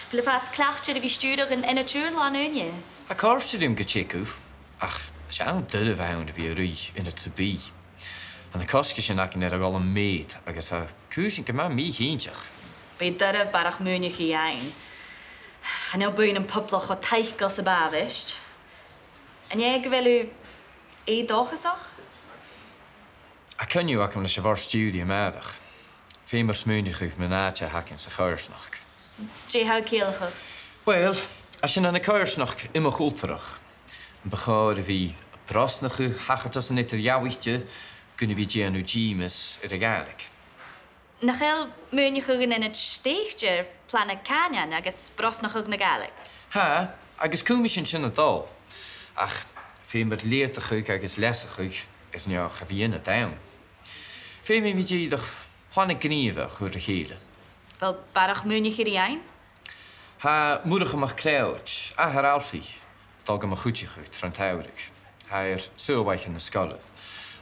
Bhfuil fas clachtide bhí stúdach in ina túr lá nunne. A cárstúdim go tchécúh, ach sé an duile bhain a bhí rí ina tabí. An na cosca sin ac in ar a gáil an méid agus ha cúsin go má mí hínteach. Bé dara barach múneach í ein. Han nou buin an publach o teichgal sa bavist. En jij gewelu daggesach? A cynniw ac am na sé bhar stúdi amádach. Fémar smúnich me náte hakin sa chuirsnach. Dé hau keelach? Wel, as sin an na chuirsnach immer chultarach. An bechair a bhí brasnach hachartas an itir jawichte gunna bhí déanú dímas ar a Gaelic. Nachel múneach in het steegtje planne canyan agus brasnach na Gaelic. Ha, agus cúmisin sin a dal. Ach, fémar leartach agus lesach is nu a bhí ina dain. Fémar mi díadach planne gníomh chuir a chéile. Wel barach múneach í ein? Ha moedig amach cléirt, a haar alfí, dal go a chuúte chuit, tran taurig. Ha suawaich in na scoile.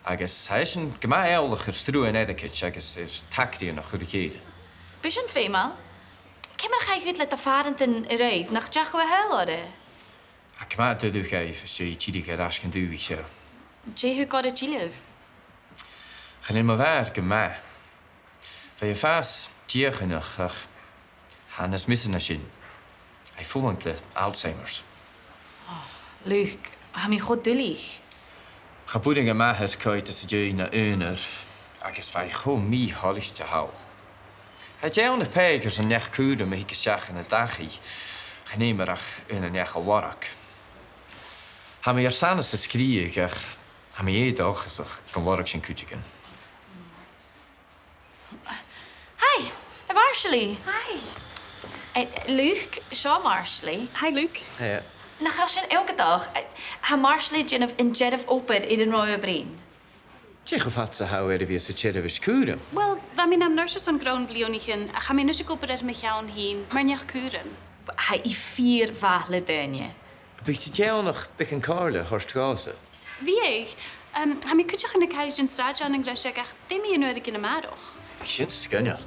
Agus ha is an gema eolach strú an edicit agus tactí nach chuir a chéile. Bis an fémal? Cemar ga goed let afarend in reid nach deagh go heil ore? A gema dydw gaif sé tídig ar as gan dúi seo. Dé hu god a tíileh? Gan in ma waar gema. Fa je fas diachanach ach hannes missen na sin. Hij voelt le Alzheimer's. Luch, ha mi god dulig. Ga boeding a ma het kuit as a na uner agus fa go mi hallig te hou. Het jy onder pegers an nech kude me hieke seach in a dachi. Genemerach in a nech a warak. Ha mi sannes a skrieg ach ha mi dag gesach kan warak sin kutigen. Hi, Marsaili. Hi. Luch, Shaw Marsaili. Hi, Luke. Ja. Nach als sin elke dag. Ha Marsaili in Jeddah open in een rode brein. Tjech of had ze hou er wie se tjedevis kuren. Wel, we mijn naam nurses aan groen vlionigen. Ga mijn nusje kopen dat met jou heen, maar niet kuren. Hij i 4 vagle dunje. Beetje jij nog bek Carle horst gazen. Wie ik? Ga mijn kutje in de kaart in straat aan en glas echt. Demi je nu in de maandag. Ik vind het